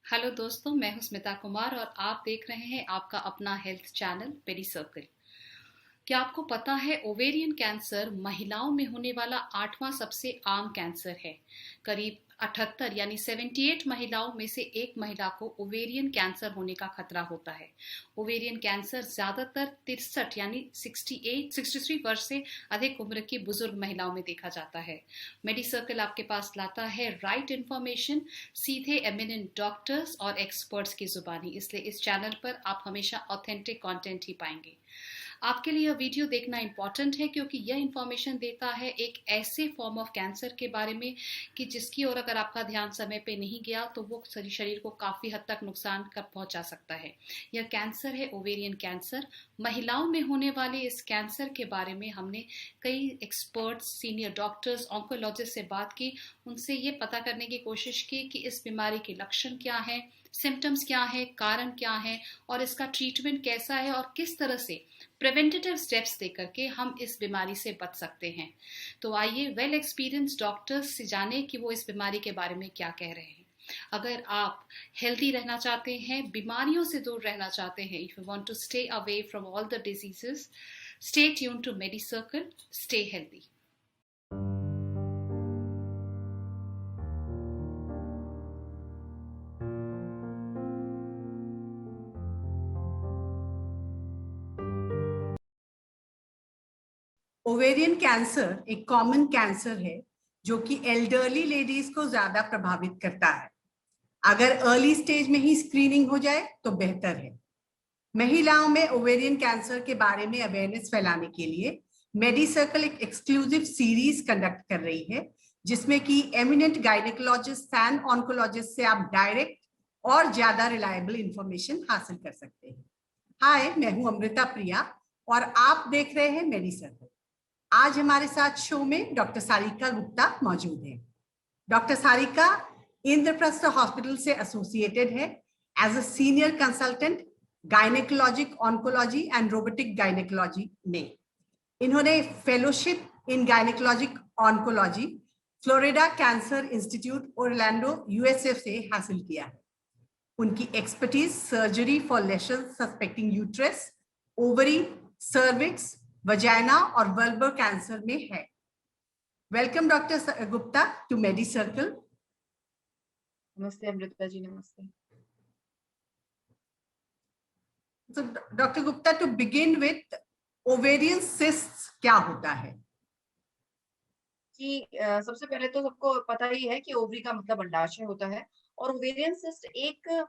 Hello दोस्तों, मैं हूं स्मिता कुमार और आप देख रहे हैं आपका अपना हेल्थ चैनल पेडी सर्कल। क्या आपको पता है ओवेरियन कैंसर महिलाओं में होने वाला 8वां सबसे आम कैंसर है। करीब 78 यानी 78 महिलाओं में से एक महिला को ओवेरियन कैंसर होने का खतरा होता है। ओवेरियन कैंसर ज्यादातर 63 यानी 63 वर्ष से अधिक उम्र की बुजुर्ग महिलाओं में देखा जाता है। मेडी सर्कल आपके पास लाता है राइट इन्फॉर्मेशन सीधे एमिनेंट डॉक्टर्स और एक्सपर्ट्स की जुबानी, इसलिए इस चैनल पर आप हमेशा ऑथेंटिक कंटेंट ही पाएंगे। आपके लिए यह वीडियो देखना इंपॉर्टेंट है क्योंकि यह इंफॉर्मेशन देता है एक ऐसे फॉर्म ऑफ कैंसर के बारे में कि जिसकी ओर अगर आपका ध्यान समय पे नहीं गया तो वो शरीर को काफी हद तक नुकसान कर पहुंचा सकता है। यह कैंसर है ओवेरियन कैंसर। महिलाओं में होने वाले इस कैंसर के बारे में हमने कई एक्सपर्ट्स, सीनियर डॉक्टर्स, ऑन्कोलॉजिस्ट से बात की। उनसे ये पता करने की कोशिश की कि इस बीमारी के लक्षण क्या है, सिम्टम्स क्या है, कारण क्या है और इसका ट्रीटमेंट कैसा है और किस तरह से प्रिवेंटिव स्टेप्स देकर के हम इस बीमारी से बच सकते हैं। तो आइए वेल एक्सपीरियंस डॉक्टर्स से जाने कि वो इस बीमारी के बारे में क्या कह रहे हैं। अगर आप हेल्दी रहना चाहते हैं, बीमारियों से दूर रहना चाहते हैं, if you want to stay away from all the diseases, stay tuned to Medi Circle, stay healthy. Ovarian cancer एक कॉमन कैंसर है जो कि एल्डरली लेडीज को ज्यादा प्रभावित करता है। अगर अर्ली स्टेज में ही स्क्रीनिंग हो जाए तो बेहतर है। महिलाओं में ओवेरियन कैंसर के बारे में अवेयरनेस फैलाने के लिए मेडी सर्कल एक एक्सक्लूसिव सीरीज कंडक्ट कर रही है, जिसमें कि एमिनेंट गायनेकोलॉजिस्ट एंड ऑन्कोलॉजिस्ट से आप डायरेक्ट और ज्यादा रिलायबल इंफॉर्मेशन हासिल कर सकते हैं। हाय, मैं हूं अमृता प्रिया और आप देख रहे हैं मेडी सर्कल। आज हमारे साथ शो में डॉक्टर सारिका गुप्ता मौजूद है। डॉक्टर सारिका इंद्रप्रस्थ हॉस्पिटल से एसोसिएटेड है as a senior consultant gynaecologic oncology and robotic gynaecology में। इन्होंने fellowship in gynaecologic oncology Florida cancer institute Orlando USA से हासिल किया है। उनकी expertise surgery for lesions suspecting uterus, ovary, cervix, vagina और वल्बर कैंसर में है। Welcome doctor Gupta to Medi Circle. Namaste Amrita ji, namaste. तो doctor Gupta, to begin with, ovarian cysts क्या होता है? कि सबसे पहले तो सबको पता ही है कि ओवरी का मतलब अंडाशय होता है और ओवेरियन सिस्ट एक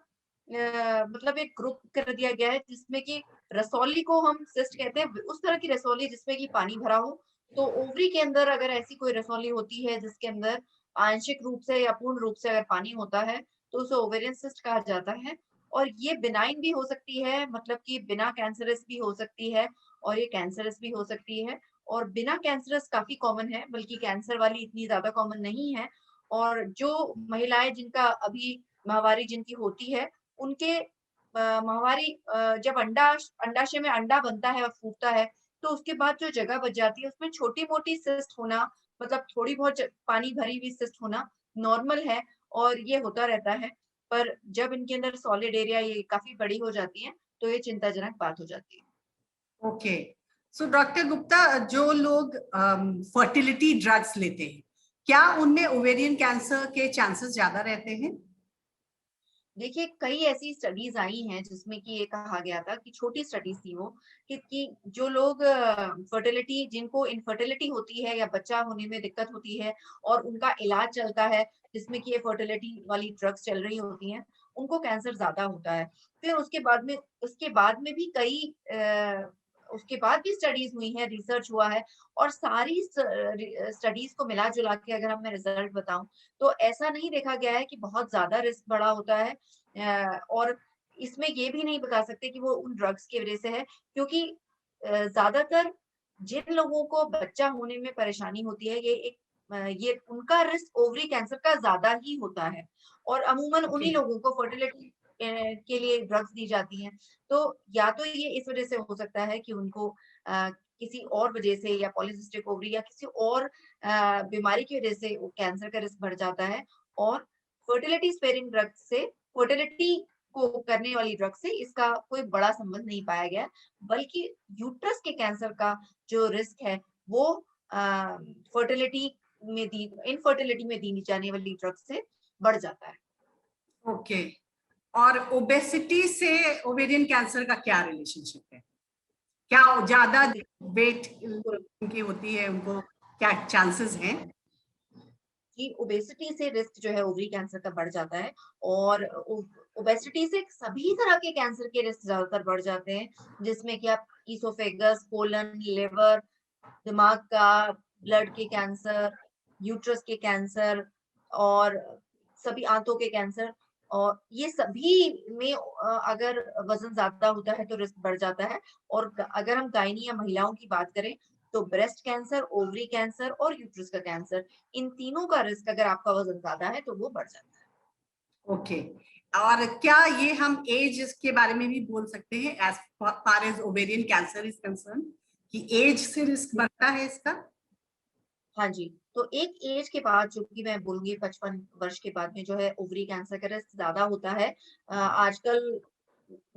मतलब एक ग्रुप कर दिया गया है जिसमें कि रसौली को हम सिस्ट कहते हैं, उस तरह की रसौली जिसमें कि पानी भरा हो। तो ओवरी के अंदर अगर ऐसी कोई रसौली होती है जिसके अंदर आंशिक रूप से या पूर्ण रूप से अगर पानी होता है तो उसे ओवेरियन सिस्ट कहा जाता है। और ये बिनाइन भी हो सकती है, मतलब कि बिना कैंसरस भी हो सकती है और ये कैंसरस भी हो सकती है। और बिना कैंसरस काफी कॉमन है, बल्कि कैंसर वाली इतनी ज्यादा कॉमन नहीं है। और जो महिलाएं जिनका अभी माहवारी जिनकी होती है, उनके माहवारी जब अंडाशय में अंडा बनता है और फूटता है, तो उसके बाद जो जगह बच जाती है उसमें छोटी मोटी सिस्ट होना, मतलब थोड़ी बहुत पानी भरी हुई सिस्ट होना नॉर्मल है और ये होता रहता है। पर जब इनके अंदर सॉलिड एरिया ये काफी बड़ी हो जाती है तो ये चिंताजनक बात हो जाती है। ओके, सो डॉक्टर गुप्ता, जो लोग फर्टिलिटी ड्रग्स लेते हैं, क्या उनमें ओवेरियन कैंसर के चांसेस ज्यादा रहते हैं? देखिए, कई ऐसी स्टडीज आई हैं जिसमें कि ये कहा गया था कि छोटी स्टडीज थी वो कि जो लोग फर्टिलिटी जिनको इनफर्टिलिटी होती है या बच्चा होने में दिक्कत होती है और उनका इलाज चलता है जिसमें कि ये फर्टिलिटी वाली ड्रग्स चल रही होती हैं, उनको कैंसर ज्यादा होता है। फिर उसके बाद में भी कई उसके बाद भी स्टडीज हुई हैं, रिसर्च हुआ है और सारी स्टडीज को मिला जुला के अगर मैं रिजल्ट बताऊं तो ऐसा नहीं देखा गया है कि बहुत ज्यादा रिस्क बड़ा होता है। और इसमें ये भी नहीं बता सकते कि वो उन ड्रग्स की वजह से है, क्योंकि ज्यादातर जिन लोगों को बच्चा होने में परेशानी होती है ये उनका रिस्क ओवरी कैंसर का ज्यादा ही होता है और अमूमन उन्हीं Okay. लोगों को फर्टिलिटी के लिए ड्रग्स दी जाती हैं। तो या तो ये इस वजह से हो सकता है कि उनको किसी और वजह से या पॉलीसिस्टिक ओवरी या किसी और बीमारी की वजह से कैंसर का रिस्क बढ़ जाता है और फर्टिलिटी स्पेयरिंग ड्रग से फर्टिलिटी को करने वाली ड्रग से इसका कोई बड़ा संबंध नहीं पाया गया, बल्कि यूट्रस के कैंसर का जो रिस्क है वो फर्टिलिटी इनफर्टिलिटी में दी जाने वाली ड्रग से बढ़ जाता है। ओके, और ओबेसिटी से ओवेरियन कैंसर का क्या रिलेशनशिप है? क्या ज्यादा वेट की होती है उनको क्या चांसेस हैं? कि ओबेसिटी से रिस्क जो है ओवरी कैंसर का बढ़ जाता है, और ओबेसिटी से सभी तरह के कैंसर के रिस्क ज्यादातर बढ़ जाते हैं, जिसमें कि आप ईसोफेगस, कोलन, लिवर, दिमाग का, ब्लड के कैंसर, यूट्रस के कैंसर और सभी आंतों के कैंसर, और ये सभी में अगर वजन ज्यादा होता है तो रिस्क बढ़ जाता है। और अगर हम गायनी या महिलाओं की बात करें तो ब्रेस्ट कैंसर, ओवरी कैंसर और यूट्रस का कैंसर, इन तीनों का रिस्क अगर आपका वजन ज्यादा है तो वो बढ़ जाता है। ओके, और क्या ये हम एज के बारे में भी बोल सकते हैं as far as ovarian cancer is concern, कि एज से रिस्क बढ़ता है इसका? हाँ जी, तो एक एज के बाद, जो कि मैं बोलूंगी 55 वर्ष के बाद में जो है ओवरी कैंसर का रिस्क ज्यादा होता है। आजकल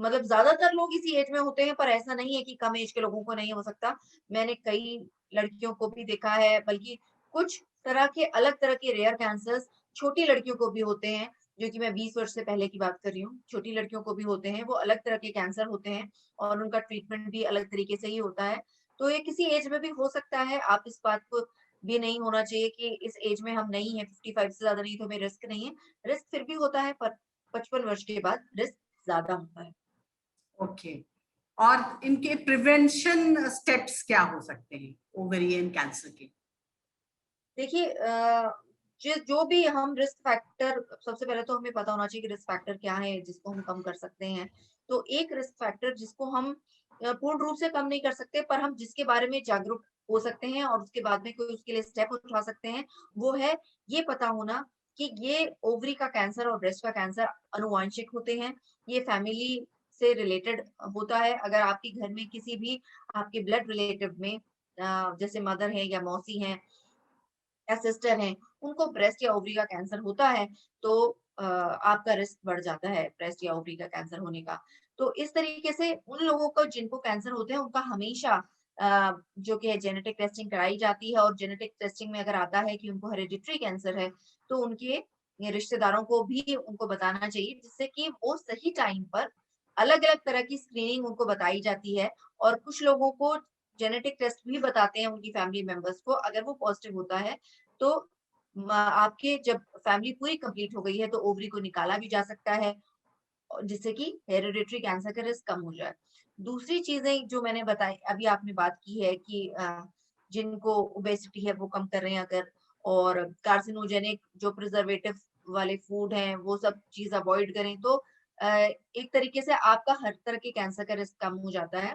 मतलब ज्यादातर लोग इसी एज में होते हैं, पर ऐसा नहीं है कि कम एज के लोगों को नहीं हो सकता। मैंने कई लड़कियों को भी देखा है, बल्कि कुछ तरह के अलग तरह के रेयर कैंसर्स छोटी लड़कियों को भी होते हैं, जो कि मैं 20 वर्ष से पहले की बात कर रही हूँ। छोटी लड़कियों को भी होते हैं, वो अलग तरह के कैंसर होते हैं और उनका ट्रीटमेंट भी अलग तरीके से ही होता है। तो ये किसी एज में भी हो सकता है। आप इस बात को भी नहीं होना चाहिए कि इस एज में हम नहीं है, 55 से ज्यादा नहीं तो हमें रिस्क नहीं है। रिस्क फिर भी होता है, पर 55 वर्ष के बाद रिस्क ज्यादा होता है। ओके, और इनके प्रिवेंशन स्टेप्स क्या हो सकते हैं ओवेरियन कैंसर के? देखिए, जो भी हम रिस्क फैक्टर, सबसे पहले तो हमें पता होना चाहिए कि रिस्क फैक्टर क्या है जिसको हम कम कर सकते हैं। तो एक रिस्क फैक्टर जिसको हम पूर्ण रूप से कम नहीं कर सकते, पर हम जिसके बारे में जागरूक हो सकते हैं और उसके बाद में कोई उसके लिए स्टेप उठा सकते हैं, वो है ये पता होना कि ये ओवरी का कैंसर और ब्रेस्ट का कैंसर अनुवांशिक होते हैं। ये फैमिली से रिलेटेड होता है। अगर आपके घर में किसी भी आपके ब्लड रिलेटिव में जैसे मदर है या मौसी है या सिस्टर हैं, उनको ब्रेस्ट या ओवरी का कैंसर होता है, तो आपका रिस्क बढ़ जाता है ब्रेस्ट या ओवरी का कैंसर होने का। तो इस तरीके से उन लोगों को जिनको कैंसर होते हैं, उनका हमेशा जो कि है जेनेटिक टेस्टिंग कराई जाती है, और जेनेटिक टेस्टिंग में अगर आता है कि उनको हेरेडिटरी कैंसर है, तो उनके ये रिश्तेदारों को भी उनको बताना चाहिए, जिससे कि वो सही टाइम पर अलग-अलग तरह की स्क्रीनिंग उनको बताई जाती है। और कुछ लोगों को जेनेटिक टेस्ट भी बताते हैं उनकी फैमिली मेंबर्स को, अगर वो पॉजिटिव होता है तो आपके जब फैमिली पूरी कंप्लीट हो गई है तो ओवरी को निकाला भी जा सकता है, और जिससे कि हेरिडिटरी कैंसर का रिस्क कम हो जाए। दूसरी चीजें जो मैंने बताई, अभी आपने बात की है कि जिनको ओबेसिटी है वो कम कर रहे हैं अगर, और कार्सिनोजेनिक जो प्रिजर्वेटिव वाले फूड हैं वो सब चीज अवॉइड करें, तो एक तरीके से आपका हर तरह के कैंसर का रिस्क कम हो जाता है।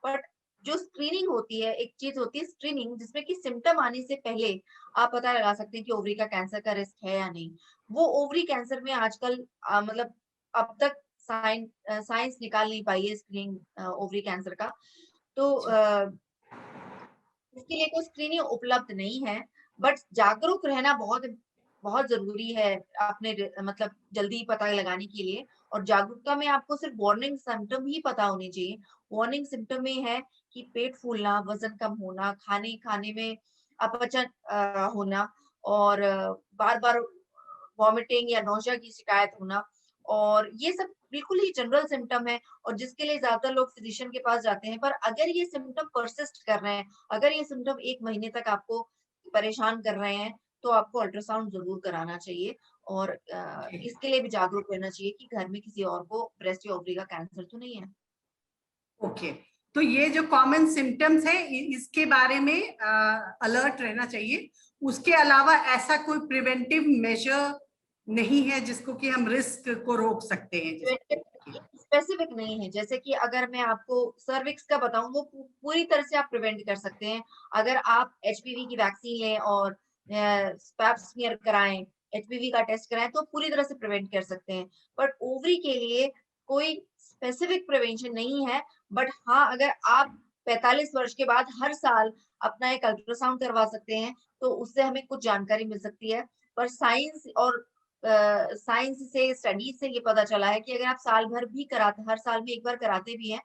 बट जो स्क्रीनिंग होती है, एक चीज होती है स्क्रीनिंग जिसमें कि सिम्टम आने से पहले आप पता लगा सकते हैं कि ओवरी का कैंसर का रिस्क है या नहीं। वो ओवरी कैंसर में आजकल मतलब अब तक साइंस निकाल नहीं पाई है स्क्रीनिंग ओवरी कैंसर का। तो इसके लिए कोई स्क्रीनिंग उपलब्ध नहीं है, बट जागरूक रहना बहुत बहुत जरूरी है अपने मतलब जल्दी पता लगाने के लिए। और जागरूकता में आपको सिर्फ वार्निंग सिम्टम ही पता होने चाहिए। वार्निंग सिम्टम में है कि पेट फूलना, वजन कम होना, खाने खाने में अपचन होना, और बार बार वॉमिटिंग या नौशिया की शिकायत होना, और ये सब बिल्कुल ही जनरल सिम्टम है, और जिसके लिए ज्यादातर लोग फिजिशियन के पास जाते हैं। पर अगर ये सिम्टम परसिस्ट कर रहे हैं, अगर ये सिम्टम 1 महीने तक आपको परेशान कर रहे हैं, तो आपको अल्ट्रासाउंड जरूर कराना चाहिए। और इसके लिए भी जागरूक रहना चाहिए कि घर में किसी और को ब्रेस्ट या ओवरी का कैंसर तो नहीं है। ओके, तो ये जो कॉमन सिम्टम्स है इसके बारे में अलर्ट रहना चाहिए। उसके अलावा ऐसा कोई प्रिवेंटिव मेजर नहीं है जिसको कि हम रिस्क को रोक सकते हैं? स्पेसिफिक नहीं है। जैसे कि अगर मैं आपको सर्विक्स का बताऊं, वो पूरी तरह से आप प्रिवेंट कर सकते हैं अगर आप एचपीवी की वैक्सीन लें और स्पैप स्मीयर कराएं, एचपीवी का टेस्ट कराएं, तो पूरी तरह से प्रिवेंट कर सकते हैं। बट ओवरी के लिए कोई स्पेसिफिक प्रिवेंशन नहीं है। बट हाँ, अगर आप 45 वर्ष के बाद हर साल अपना एक अल्ट्रासाउंड करवा सकते हैं, तो उससे हमें कुछ जानकारी मिल सकती है। पर साइंस और साइंस से, स्टडीज से ये पता चला है कि अगर आप साल भर भी कराते, हर साल में एक बार कराते भी हैं,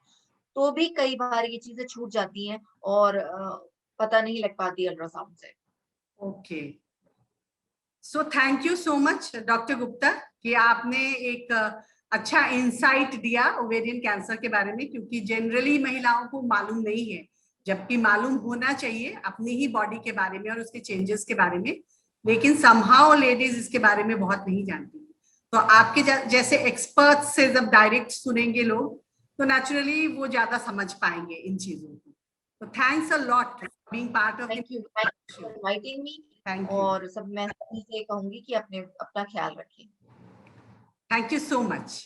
तो भी कई बार ये चीजें छूट जाती हैं और पता नहीं लग पाती अल्ट्रासाउंड से। Okay, so thank you so much doctor Gupta कि आपने एक अच्छा इंसाइट दिया ओवेरियन कैंसर के बारे में, क्योंकि जनरली महिलाओं को मालूम नहीं है, जबकि मालूम होना चाहिए अपनी ही बॉडी के बारे में और उसके चेंजेस के बारे में, लेकिन समहाउ लेडीज इसके बारे में बहुत नहीं जानती। तो आपके जैसे एक्सपर्ट्स से जब डायरेक्ट सुनेंगे लोग तो नेचुरली वो ज्यादा समझ पाएंगे इन चीजों को। तो thanks a lot for being part of thank you for inviting me. Thank you, और सब मैं सभी से कहूंगी कि अपना ख्याल रखें। Thank you so much.